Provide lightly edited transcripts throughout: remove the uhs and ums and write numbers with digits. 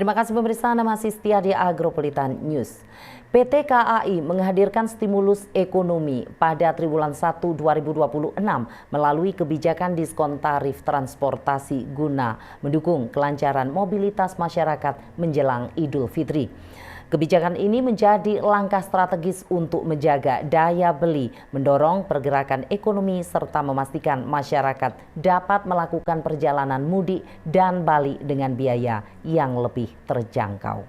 Terima kasih pemirsa, Anda masih setia di Agropolitan News. PT KAI menghadirkan stimulus ekonomi pada triwulan 1 2026 melalui kebijakan diskon tarif transportasi guna mendukung kelancaran mobilitas masyarakat menjelang Idul Fitri. Kebijakan ini menjadi langkah strategis untuk menjaga daya beli, mendorong pergerakan ekonomi, serta memastikan masyarakat dapat melakukan perjalanan mudik dan balik dengan biaya yang lebih terjangkau.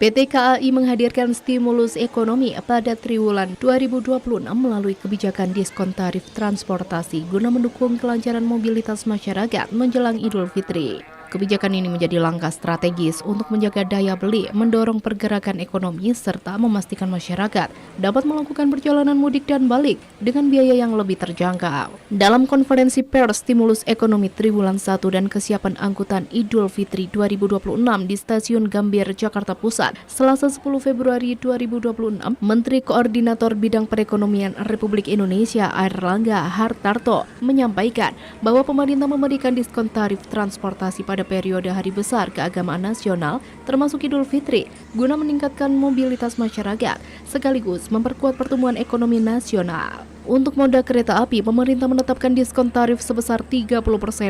PT KAI menghadirkan stimulus ekonomi pada triwulan 2026 melalui kebijakan diskon tarif transportasi guna mendukung kelancaran mobilitas masyarakat menjelang Idul Fitri. Kebijakan ini menjadi langkah strategis untuk menjaga daya beli, mendorong pergerakan ekonomi, serta memastikan masyarakat dapat melakukan perjalanan mudik dan balik dengan biaya yang lebih terjangkau. Dalam konferensi pers stimulus ekonomi triwulan 1 dan kesiapan angkutan Idul Fitri 2026 di Stasiun Gambir, Jakarta Pusat, Selasa 10 Februari 2026, Menteri Koordinator Bidang Perekonomian Republik Indonesia Airlangga Hartarto menyampaikan bahwa pemerintah memberikan diskon tarif transportasi pada periode hari besar keagamaan nasional termasuk Idul Fitri guna meningkatkan mobilitas masyarakat sekaligus memperkuat pertumbuhan ekonomi nasional. Untuk moda kereta api, pemerintah menetapkan diskon tarif sebesar 30%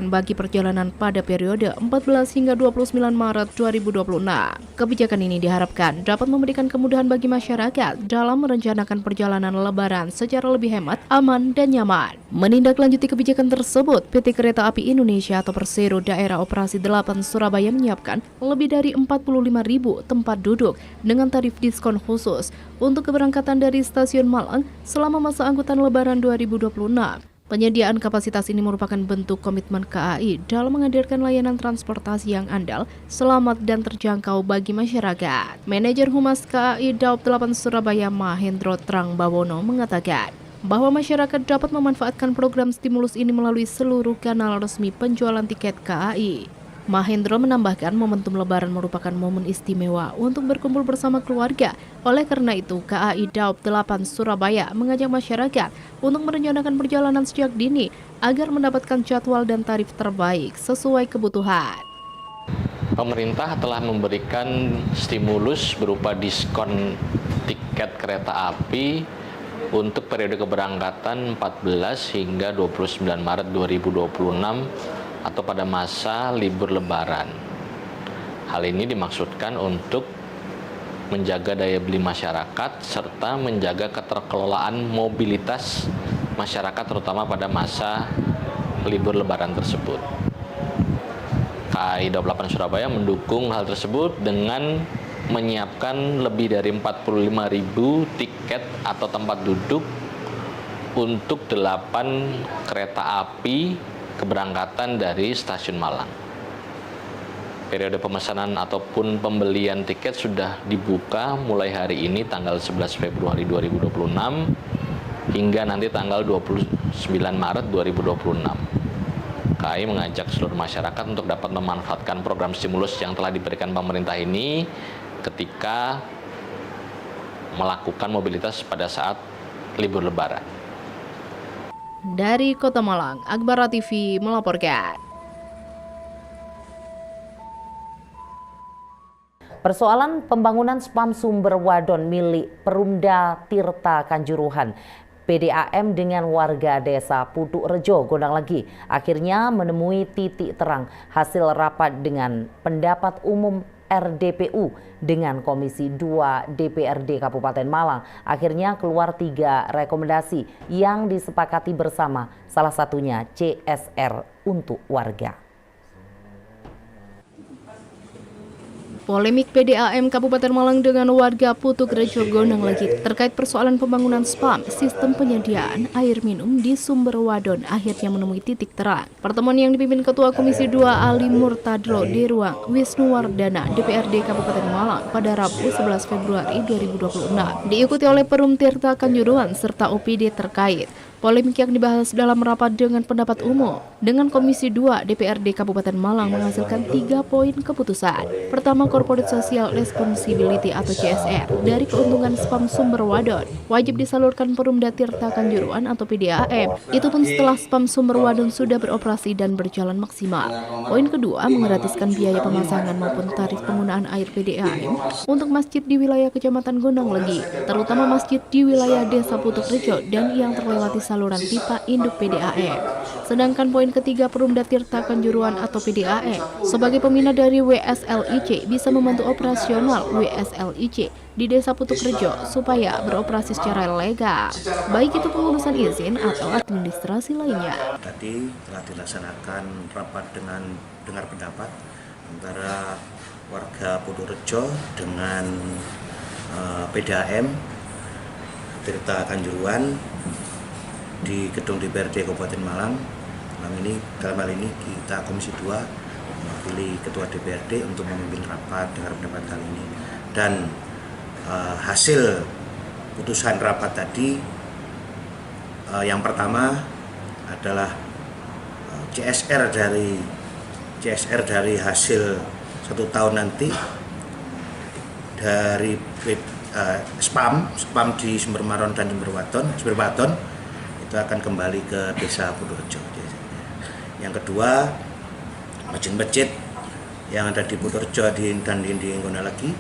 bagi perjalanan pada periode 14 hingga 29 Maret 2026. Kebijakan ini diharapkan dapat memberikan kemudahan bagi masyarakat dalam merencanakan perjalanan lebaran secara lebih hemat, aman, dan nyaman. Menindaklanjuti kebijakan tersebut, PT Kereta Api Indonesia atau Persero Daerah Operasi 8 Surabaya menyiapkan lebih dari 45.000 tempat duduk dengan tarif diskon khusus untuk keberangkatan dari Stasiun Malang selama masa angkutan Lebaran 2026. Penyediaan kapasitas ini merupakan bentuk komitmen KAI dalam menghadirkan layanan transportasi yang andal, selamat, dan terjangkau bagi masyarakat. Manajer Humas KAI Daob 8 Surabaya Mahendro Trangbawono mengatakan bahwa masyarakat dapat memanfaatkan program stimulus ini melalui seluruh kanal resmi penjualan tiket KAI. Mahendro menambahkan momentum Lebaran merupakan momen istimewa untuk berkumpul bersama keluarga. Oleh karena itu, KAI Daob 8 Surabaya mengajak masyarakat untuk merencanakan perjalanan sejak dini agar mendapatkan jadwal dan tarif terbaik sesuai kebutuhan. Pemerintah telah memberikan stimulus berupa diskon tiket kereta api untuk periode keberangkatan 14 hingga 29 Maret 2026 atau pada masa libur Lebaran. Hal ini dimaksudkan untuk menjaga daya beli masyarakat serta menjaga keterkelolaan mobilitas masyarakat terutama pada masa libur Lebaran tersebut. KAI Daob 8 Surabaya mendukung hal tersebut dengan menyiapkan lebih dari 45.000 tiket atau tempat duduk untuk 8 kereta api keberangkatan dari Stasiun Malang. Periode pemesanan ataupun pembelian tiket sudah dibuka mulai hari ini tanggal 11 Februari 2026 hingga nanti tanggal 29 Maret 2026. KAI mengajak seluruh masyarakat untuk dapat memanfaatkan program stimulus yang telah diberikan pemerintah ini ketika melakukan mobilitas pada saat libur Lebaran. Dari Kota Malang, Akbar TV melaporkan. Persoalan pembangunan spam sumber wadon milik Perumda Tirta Kanjuruhan PDAM dengan warga desa Putuk Rejo, Gondang Legi, akhirnya menemui titik terang hasil rapat dengan pendapat umum RDPU dengan Komisi 2 DPRD Kabupaten Malang. Akhirnya keluar 3 rekomendasi yang disepakati bersama, salah satunya CSR untuk warga. Polemik PDAM Kabupaten Malang dengan warga Putuk Rejo, Gondang Legi terkait persoalan pembangunan spam sistem penyediaan air minum di sumber wadon akhirnya menemui titik terang. Pertemuan yang dipimpin Ketua Komisi 2 Ali Murtadro di ruang Wisnuwardana DPRD Kabupaten Malang pada Rabu 11 Februari 2026 diikuti oleh Perum Tirta Kanjuruhan serta OPD terkait. Polemik yang dibahas dalam rapat dengan pendapat umum dengan Komisi 2 DPRD Kabupaten Malang menghasilkan 3 poin keputusan. Pertama, Corporate Social Responsibility atau CSR dari keuntungan spam sumber wadon wajib disalurkan Perumda Tirta Kanjuruhan atau PDAM. Itu pun setelah spam sumber wadon sudah beroperasi dan berjalan maksimal. Poin kedua, menggratiskan biaya pemasangan maupun tarif penggunaan air PDAM untuk masjid di wilayah Kecamatan Gondang Legi, terutama masjid di wilayah Desa Putuk Rejo dan yang terlewati saluran pipa induk PDAM. Sedangkan poin ketiga, Perumda Tirta Kanjuruhan atau PDAM sebagai pembina dari WSLIC bisa membantu operasional WSLIC di Desa Putuk Rejo supaya beroperasi secara legal, baik itu pengurusan izin atau administrasi lainnya. Tadi telah dilaksanakan rapat dengan dengar pendapat antara warga Putuk Rejo dengan PDAM Tirta Kanjuruhan di gedung DPRD Kabupaten Malang. Dalam hal ini kita Komisi 2 mewakili Ketua DPRD untuk memimpin rapat dengar pendapat kali ini. Dan hasil putusan rapat tadi yang pertama adalah CSR dari hasil 1 tahun nanti dari spam di Sumber Maron dan Sumber Waton itu akan kembali ke Desa Putuk Rejo. Yang kedua, masjid-masjid yang ada di Putuk Rejo dan di Gondang Legi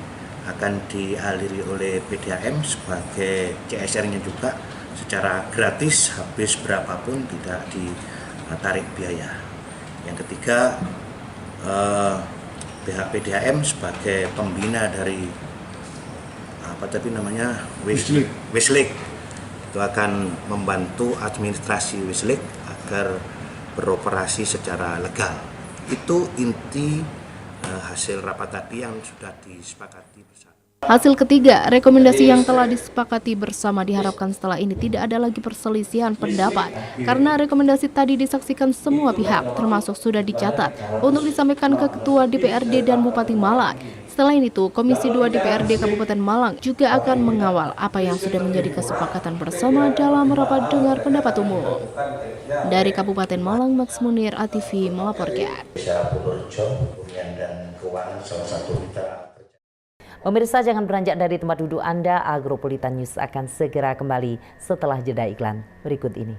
akan dialiri oleh PDAM sebagai CSR-nya juga secara gratis, habis berapapun tidak ditarik biaya. Yang ketiga, pihak PDAM sebagai pembina dari Weslik itu akan membantu administrasi Weslik agar beroperasi secara legal. Itu inti hasil rapat tadi yang sudah disepakati bersama. Hasil ketiga, rekomendasi yang telah disepakati bersama diharapkan setelah ini tidak ada lagi perselisihan pendapat karena rekomendasi tadi disaksikan semua pihak, termasuk sudah dicatat untuk disampaikan ke Ketua DPRD dan Bupati Malang. Selain itu, Komisi 2 DPRD Kabupaten Malang juga akan mengawal apa yang sudah menjadi kesepakatan bersama dalam rapat dengar pendapat umum. Dari Kabupaten Malang, Max Munir, ATV melaporkan. Pemirsa, jangan beranjak dari tempat duduk Anda. Agropolitan News akan segera kembali setelah jeda iklan berikut ini.